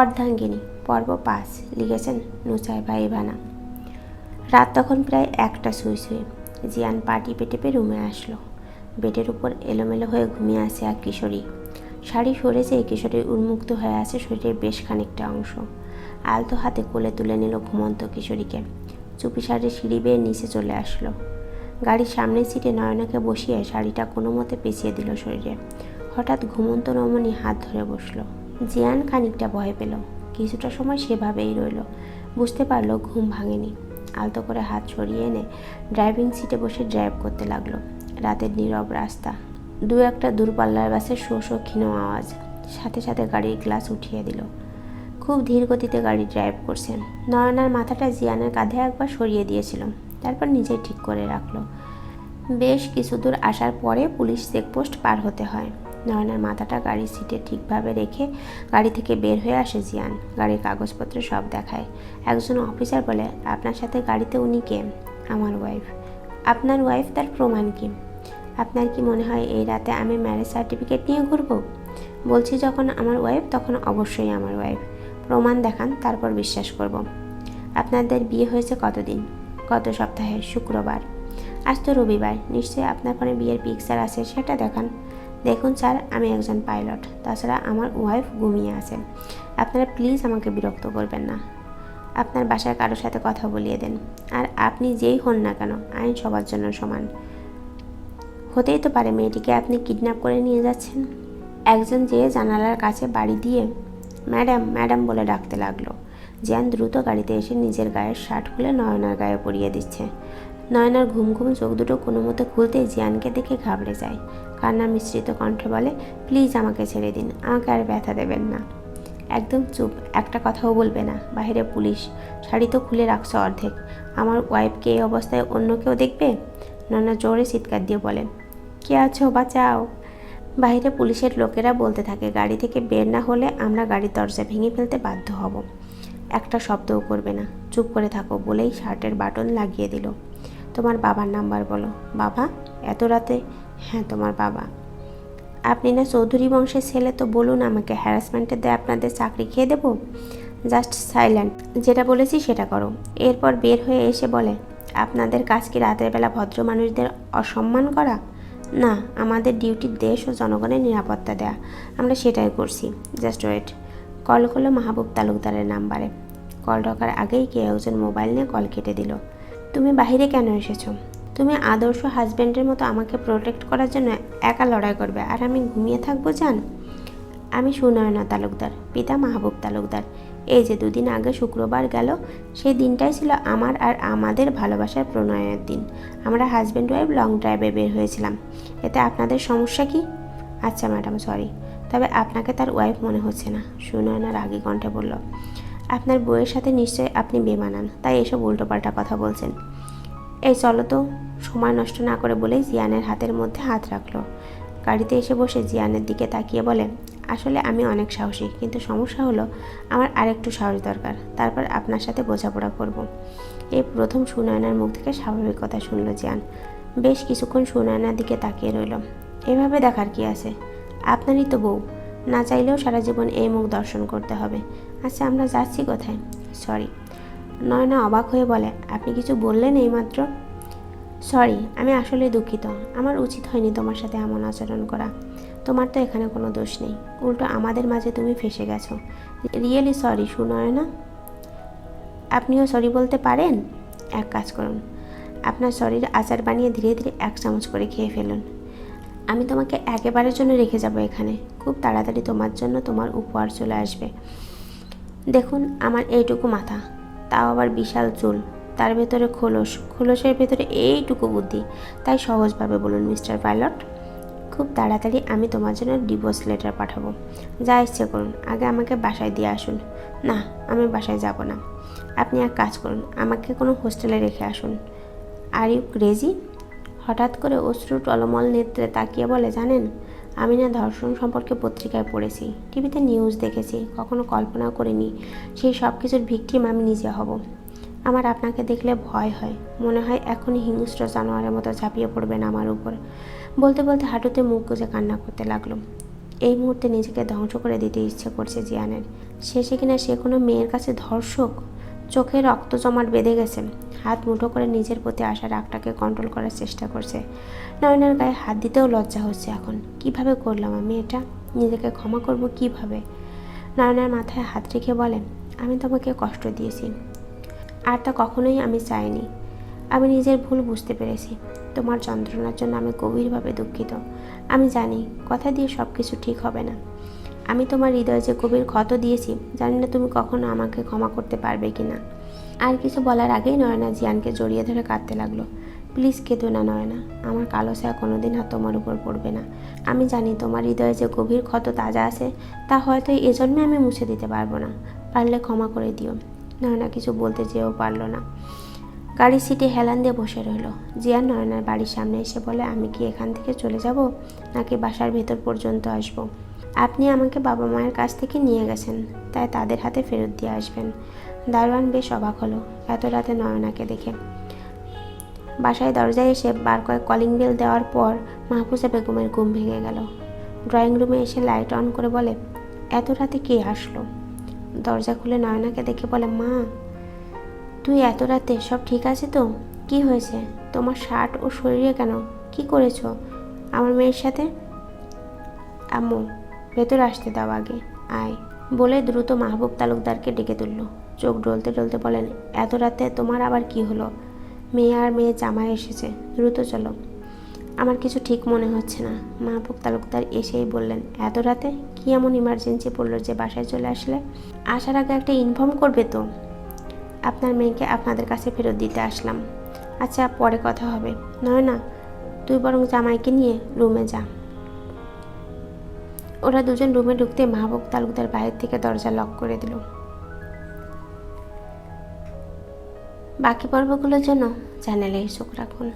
অর্ধাঙ্গিনী পর্ব 5 লিখেছেন নুসাইবা ইভানা। রাত তখন প্রায় 1টা ছুঁই ছুঁই। জিয়ান পা টিপে টিপে রুমে আসলো। বেডের উপর এলোমেলো হয়ে ঘুমিয়ে আছে এক কিশোরী। শাড়ি সরেছে, এই কিশোরীর উন্মুক্ত হয়ে আছে শরীরের বেশ খানিকটা অংশ। আলতো হাতে কোলে তুলে নিল ঘুমন্ত কিশোরীকে। চুপিসারে সিঁড়ি বেয়ে নিচে চলে আসলো। গাড়ির সামনের সিটে নয়নাকে বসিয়ে শাড়িটা কোনো মতে পেঁচিয়ে দিল শরীরে। হঠাৎ ঘুমন্ত রমণী হাত ধরে বসলো। জিয়ান খানিকটা ভয় পেল। কিছুটা সময় সেভাবেই রইল। বুঝতে পারলো ঘুম ভাঙেনি। আলতো করে হাত সরিয়ে এনে ড্রাইভিং সিটে বসে ড্রাইভ করতে লাগলো। রাতের নীরব রাস্তা, দু একটা দূরপাল্লার বাসের শো শো ক্ষীণ আওয়াজ। সাথে সাথে গাড়ির গ্লাস উঠিয়ে দিল। খুব ধীর গতিতে গাড়ি ড্রাইভ করছেন। নয়নার মাথাটা জিয়ানের কাঁধে একবার সরিয়ে দিয়েছিল, তারপর নিজে ঠিক করে রাখলো। বেশ কিছু দূর আসার পরে পুলিশ চেকপোস্ট পার হতে হয়। নয়নার মাথাটা গাড়ির সিটে ঠিকভাবে রেখে গাড়ি থেকে বের হয়ে আসে জিয়ান। গাড়ির কাগজপত্র সব দেখায়। একজন অফিসার বলে, আপনার সাথে গাড়িতে উনি কে? আমার ওয়াইফ। আপনার ওয়াইফ? তার প্রমাণ কি? আপনার কি মনে হয় এই রাতে আমি ম্যারেজ সার্টিফিকেট নিয়ে ঘুরব? বলছি যখন আমার ওয়াইফ, তখন অবশ্যই আমার ওয়াইফ। প্রমাণ দেখান, তারপর বিশ্বাস করব। আপনাদের বিয়ে হয়েছে কতদিন? গত সপ্তাহে শুক্রবার। আজ তো রবিবার, নিশ্চয়ই আপনার ফোনে বিয়ের পিকচার আছে, সেটা দেখান। দেখুন স্যার, আমি একজন পাইলট, তাছাড়া আমার ওয়াইফ ঘুমিয়ে আছে। আপনারা প্লিজ আমাকে বিরক্ত করবেন না। আপনার বাসায় কারোর সাথে কথা বলিয়ে দেন। আর আপনি যেই হন না কেন, আইন সবার জন্য সমান। হতেই তো পারে মেয়েটিকে আপনি কিডন্যাপ করে নিয়ে যাচ্ছেন। একজন যেয়ে জানালার কাছে বাড়ি দিয়ে ম্যাডাম ম্যাডাম বলে ডাকতে লাগলো। জিয়ান দ্রুত গাড়িতে এসে নিজের গায়ের শার্ট খুলে নয়নার গায়ে পরিয়ে দিচ্ছে। নয়নার ঘুম ঘুম চোখ দুটো কোনো মতো খুলতে জিয়ানকে দেখে ঘাবড়ে যায়। কান্না মিশ্রিত কণ্ঠে বলে, প্লিজ আমাকে ছেড়ে দিন, আমাকে আর ব্যথা দেবেন না। একদম চুপ, একটা কথাও বলবে না। বাইরে পুলিশ, শাড়ি তো খুলে রাখছো অর্ধেক। আমার ওয়াইফকে এই অবস্থায় অন্য কেউ দেখবে? নয়না জোরে চিৎকার দিয়ে বলে, কে আছো, বাঁচাও। বাইরে পুলিশের লোকেরা বলতে থাকে, গাড়ি থেকে বের না হলে আমরা গাড়ির দরজা ভেঙে ফেলতে বাধ্য হব। একটা শব্দও করবে না, চুপ করে থাকো বলেই শার্টের বাটন লাগিয়ে দিল। তোমার বাবার নাম্বার বলো। বাবা? এত রাতে? হ্যাঁ, তোমার বাবা। আপনি না চৌধুরী বংশের ছেলে, তো বলুন আমাকে হ্যারাসমেন্টের দেয় আপনাদের চাকরি খেয়ে দেবো? জাস্ট সাইলেন্ট, যেটা বলেছি সেটা করো। এরপর বের হয়ে এসে বলে, আপনাদের কাজ কি রাতের বেলা ভদ্র মানুষদের অসম্মান করা? না, আমাদের ডিউটি দেশ ও জনগণের নিরাপত্তা দেয়া, আমরা সেটাই করছি। Just wait. কল হলো মাহবুব তালুকদারের নাম্বারে। কল ঢোকার আগেই কেউ একজন মোবাইল নিয়ে কল কেটে দিল। তুমি বাহিরে কেন এসেছো? তুমি আদর্শ হাজব্যান্ডের মতো আমাকে প্রোটেক্ট করার জন্য একা লড়াই করবে, আর আমি ঘুমিয়ে থাকবো? জান, আমি সুনয়না তালুকদার, পিতা মাহবুব তালুকদার। এই যে 2 দিন আগে শুক্রবার গেল, সেই দিনটাই ছিল আমার আর আমাদের ভালোবাসার প্রণয়ের দিন। আমরা হাজব্যান্ড ওয়াইফ লং ড্রাইভে বের হয়েছিলাম। এতে আপনাদের সমস্যা কি? আচ্ছা ম্যাডাম, সরি, তবে আপনাকে তার ওয়াইফ মনে হচ্ছে না। সুনয়না রাগী কণ্ঠে বলল, আপনার বউয়ের সাথে নিশ্চয়ই আপনি বেমানান, তাই এসব উল্টোপাল্টা কথা বলছেন। এই চলো তো। সময় নষ্ট না করে বলেই জিয়ানের হাতের মধ্যে হাত রাখলো। গাড়িতে এসে বসে জিয়ানের দিকে তাকিয়ে বলে, আসলে আমি অনেক সাহসী, কিন্তু সমস্যা হলো আমার আরেকটু সাহস দরকার, তারপর আপনার সাথে বোঝাপড়া করব। এই প্রথম সুনয়নার মুখ থেকে স্বাভাবিক কথা শুনল জিয়ান। বেশ কিছুক্ষণ সুনয়নার দিকে তাকিয়ে রইল। এভাবে দেখার কি আছে? আপনারই তো বউ, না চাইলেও সারা জীবন এই মুখ দর্শন করতে হবে। আচ্ছা, আমরা যাচ্ছি কোথায়? সরি। নয়না অবাক হয়ে বলে, আপনি কিছু বললেন এইমাত্র? সরি, আমি আসলে দুঃখিত। আমার উচিত হয়নি তোমার সাথে এমন আচরণ করা। তোমার তো এখানে কোনো দোষ নেই, উল্টো আমাদের মাঝে তুমি ফেসে গেছো। Really sorry Sunayana. আপনিও সরি বলতে পারেন? এক কাজ করুন, আপনার সরির আচার বানিয়ে ধীরে ধীরে 1 চামচ করে খেয়ে ফেলুন। আমি তোমাকে একেবারের জন্য রেখে যাব এখানে। খুব তাড়াতাড়ি তোমার জন্য তোমার উপহার চলে আসবে। দেখুন, আমার এইটুকু মাথা, তাও আবার বিশাল চুল, তার ভেতরে খোলস, খোলসের ভেতরে এইটুকু বুদ্ধি। তাই সহজভাবে বলুন মিস্টার পাইলট, খুব তাড়াতাড়ি আমি তোমার জন্য ডিভোর্স লেটার পাঠাবো। যা ইচ্ছে করুন, আগে আমাকে বাসায় দিয়ে আসুন। না, আমি বাসায় যাব না। আপনি এক কাজ করুন, আমাকে কোনো হোস্টেলে রেখে আসুন। Are you crazy? হঠাৎ করে অশ্রু টলমল নেত্রে তাকিয়ে বলে, জানেন, আমি না ধর্ষণ সম্পর্কে পত্রিকায় পড়েছি, টিভিতে নিউজ দেখেছি, কখনো কল্পনাও করিনি সেই সব কিছুর ভিকটিম আমি নিজে হব। আমার আপনাকে দেখলে ভয় হয়, মনে হয় এখনই হিংস্র জানোয়ারের মতো ঝাঁপিয়ে পড়বেন আমার উপর। বলতে বলতে হাঁটুতে মুখ গুজে কান্না করতে লাগলো। এই মুহূর্তে নিজেকে ধ্বংস করে দিতে ইচ্ছে করছে জিয়ানের। শেষে কিনা সে কোনো মেয়ের কাছে ধর্ষক। চোখে রক্ত জমাট বেঁধে গেছে। হাত মুঠো করে নিজের প্রতি আসা রাগটাকে কন্ট্রোল করার চেষ্টা করছে। নয়নার গায়ে হাত দিতেও লজ্জা হচ্ছে এখন। কিভাবে করলাম আমি এটা? নিজেকে ক্ষমা করব কিভাবে? নয়নার মাথায় হাত রেখে বলে, আমি তোমাকে কষ্ট দিয়েছি, আর তা কখনোই আমি চাইনি। আমি নিজের ভুল বুঝতে পেরেছি। তোমার যন্ত্রণার জন্য আমি গভীরভাবে দুঃখিত। আমি জানি কথা দিয়ে সব কিছু ঠিক হবে না। আমি তোমার হৃদয়ে যে গভীর ক্ষত দিয়েছি, জানি না তুমি কখনো আমাকে ক্ষমা করতে পারবে কি না। আর কিছু বলার আগেই নয়না জিয়ানকে জড়িয়ে ধরে কাঁদতে লাগলো। প্লিজ কেঁদো না নয়না, আমার কালো ছায়া কোনোদিন আর তোমার উপর পড়বে না। আমি জানি তোমার হৃদয়ে যে গভীর ক্ষত তাজা আছে, তা হয়তো এই জন্মে আমি মুছে দিতে পারবো না। পারলে ক্ষমা করে দিও। নয়না কিছু বলতে চেয়েও পারল না। গাড়ির সিটে হেলান দিয়ে বসে রইল। জিয়ান নয়নার বাড়ির সামনে এসে বলে, আমি কি এখান থেকে চলে যাব, নাকি বাসার ভেতর পর্যন্ত আসব? আপনি আমাকে বাবা মায়ের কাছ থেকে নিয়ে গেছেন, তাই তাদের হাতে ফেরত দিয়ে আসবেন। দারোয়ান বেশ অবাক হলো এত রাতে নয়নাকে দেখে। বাসায় দরজায় এসে বার কয়েক কলিং বেল দেওয়ার পর মাহফুজা বেগমের ঘুম ভেঙে গেল। ড্রয়িং রুমে এসে লাইট অন করে বলে, এত রাতে কে আসলো? দরজা খুলে নয়নাকে দেখে বলে, মা তুই এত রাতে, সব ঠিক আছে তো? কি হয়েছে? তোমার শার্ট ও শরীরে কেন? কি করেছো আমার মেয়ের সাথে? আম্মু, ভেতর আসতে দাও আগে, আয় বলে দ্রুত মাহবুব তালুকদারকে ডেকে তুলল। চোখ ডলতে ডলতে বলেন, এত রাতে তোমার আবার কি হলো? মেয়ে আর মেয়ের জামাই এসেছে, দ্রুত চলো। আমার কিছু ঠিক মনে হচ্ছে না। মাহবুব তালুকদার এসেই বললেন, এত রাতে কি এমন ইমার্জেন্সি পড়লো যে বাসায় চলে আসলে? আসার আগে একটা ইনফর্ম করবে তো। আপনার মেয়েকে আপনাদের কাছে ফেরত দিতে আসলাম। আচ্ছা, পরে কথা হবে। নয় না, তুই বরং জামাইকে নিয়ে রুমে যা। ওরা দুজন রুমে ঢুকতে মাহবুব তালুকদার বাইরে থেকে দরজা লক করে দিল। বাকি পর্বগুলোর জন্য চ্যানেলে চোখ রাখুন।